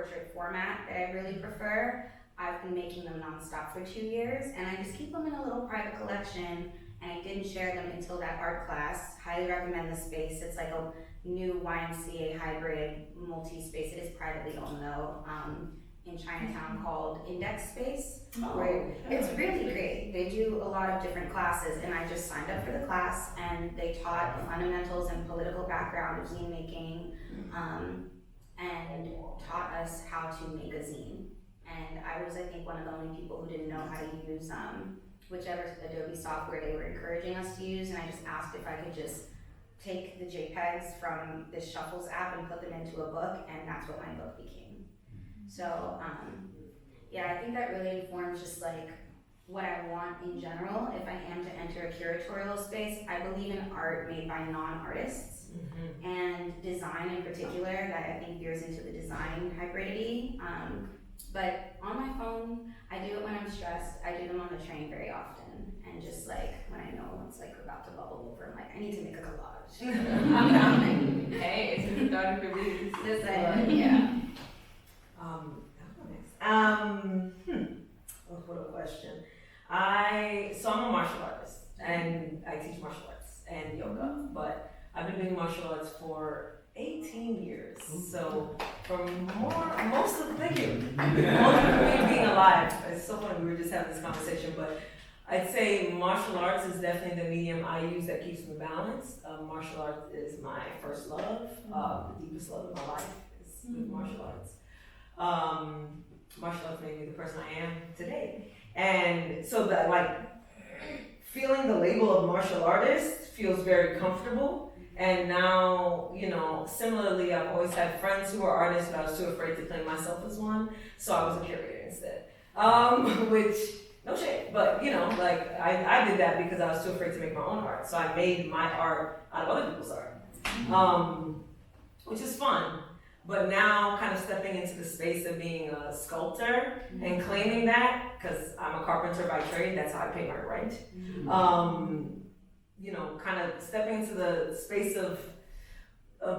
portrait format that I really prefer. I've been making them nonstop for 2 years, and I just keep them in a little private collection, and I didn't share them until that art class. Highly recommend the space. It's like a new YMCA hybrid multi-space. It is privately owned though, in Chinatown, called Index Space. It's really great. They do a lot of different classes, and I just signed up for the class, and they taught the fundamentals and political background of zine making, and taught us how to make a zine. And I was, I think, one of the only people who didn't know how to use whichever Adobe software they were encouraging us to use, and I just asked if I could just take the JPEGs from this Shuffles app and put them into a book, and that's what my book became. So, yeah, I think that really informs just like what I want in general. If I am to enter a curatorial space, I believe in art made by non-artists, and design in particular, that I think veers into the design hybridity. But on my phone, I do it when I'm stressed. I do them on the train very often, and just like when I know it's like about to bubble over, I'm like, I need to make a collage. Hey, it's the start of your week. Yeah. What a question. So I'm a martial artist, and I teach martial arts and yoga, but I've been doing martial arts for 18 years. So most of me being alive, it's so funny, we were just having this conversation, but I'd say martial arts is definitely the medium I use that keeps me balanced. Martial arts is my first love, the deepest love of my life is with martial arts. Martial arts made me the person I am today. And so that, like, feeling the label of martial artist feels very comfortable. And now, you know, similarly, I've always had friends who were artists, but I was too afraid to claim myself as one, so I was a curator instead. Which, no shame, but you know, like, I did that because I was too afraid to make my own art. So I made my art out of other people's art, which is fun. But now kind of stepping into the space of being a sculptor and claiming that, because I'm a carpenter by trade, that's how I pay my rent. You know, kind of stepping into the space of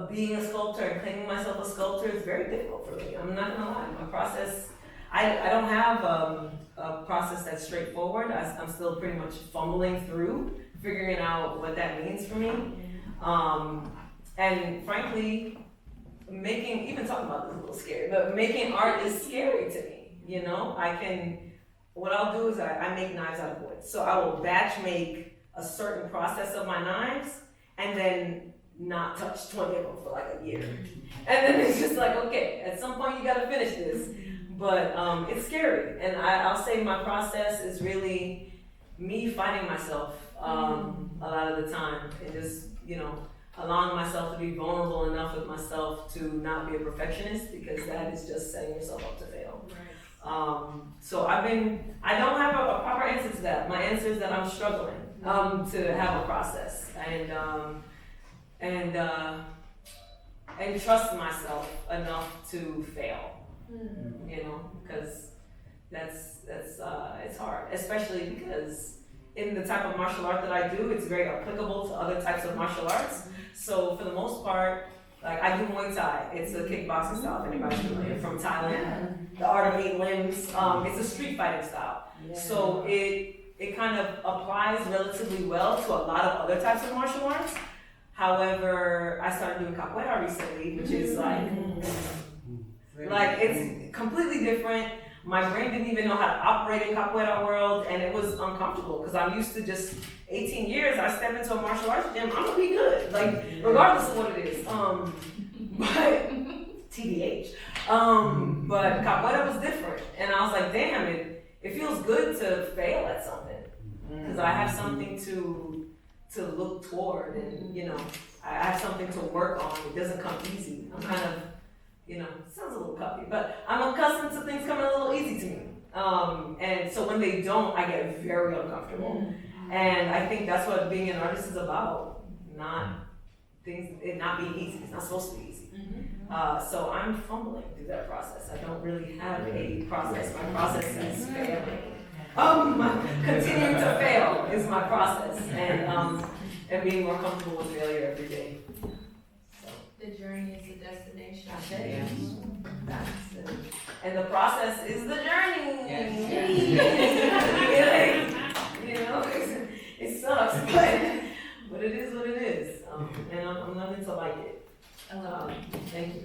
being a sculptor and claiming myself a sculptor is very difficult for me. I'm not gonna lie. My process, I don't have a process that's straightforward. I'm still pretty much fumbling through, figuring out what that means for me. And frankly, even talking about this is a little scary, but making art is scary to me, you know? What I'll do is I make knives out of wood. So I will batch make a certain process of my knives and then not touch 20 of them for like a year. And then it's just like, okay, at some point you gotta finish this. But it's scary. And I'll say my process is really me fighting myself a lot of the time, and just, you know, allowing myself to be vulnerable enough with myself to not be a perfectionist, because that is just setting yourself up to fail. So I don't have a proper answer to that. My answer is that I'm struggling to have a process and trust myself enough to fail. You know, because that's it's hard, especially because in the type of martial art that I do, it's very applicable to other types of martial arts. So for the most part, like, I do Muay Thai. It's a kickboxing style, if anybody's familiar, from Thailand. The Art of 8 Limbs. It's a street fighting style. So it kind of applies relatively well to a lot of other types of martial arts. However, I started doing capoeira recently, which is like it's completely different. My brain didn't even know how to operate in capoeira world, and it was uncomfortable because I'm used to just 18 years. I step into a martial arts gym, I'm gonna be good, like regardless of what it is. But TBH. But capoeira was different, and I was like, damn, it feels good to fail at something because I have something to look toward, and you know, I have something to work on. It doesn't come easy. I'm kind of, you know, it sounds a little puppy, but I'm accustomed to things coming a little easy to me. And so when they don't, I get very uncomfortable. And I think that's what being an artist is about. It not being easy. It's not supposed to be easy. So I'm fumbling through that process. I don't really have a process. My process is failing. Continuing to fail is my process, and being more comfortable with failure every day. The journey is the destination. That's it. And the process is the journey. Yes. You know, it sucks, but it is what it is. And I'm learning to like it. I love it. Thank you.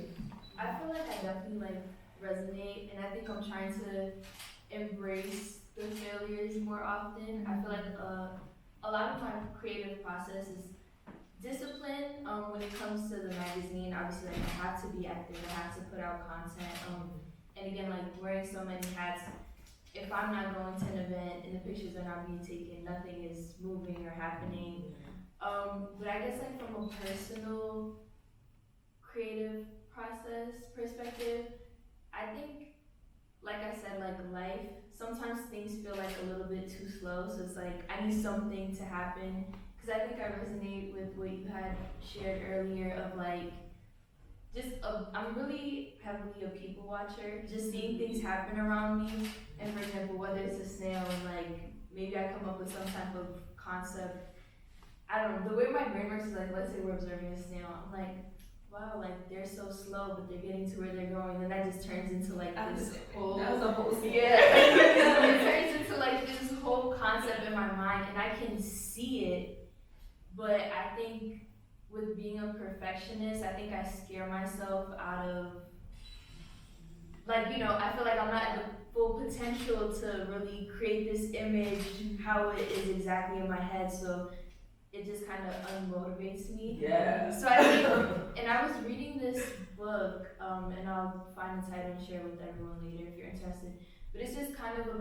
I feel like I definitely like resonate, and I think I'm trying to embrace the failures more often. I feel like a lot of my creative process is discipline. When it comes to the magazine, obviously, like I have to be active, I have to put out content. And again, like wearing so many hats. If I'm not going to an event and the pictures are not being taken, nothing is moving or happening. But I guess like from a personal creative process perspective, I think, like I said, like life, sometimes things feel like a little bit too slow, so it's like I need something to happen, because I think I resonate with what you had shared earlier of like, I'm really heavily a people watcher, just seeing things happen around me, and for example, whether it's a snail, and like, maybe I come up with some type of concept, I don't know, the way my brain works is like, let's say we're observing a snail, I'm like, wow, like they're so slow, but they're getting to where they're going. Then that just turns into like this whole. That was a whole scene. Yeah. It turns into like this whole concept in my mind, and I can see it. But I think with being a perfectionist, I think I scare myself out of. Like, you know, I feel like I'm not at the full potential to really create this image how it is exactly in my head. So it just kind of unmotivates me. Yeah. So I think, and I was reading this book, and I'll find the title and share it with everyone later if you're interested. But it's just kind of about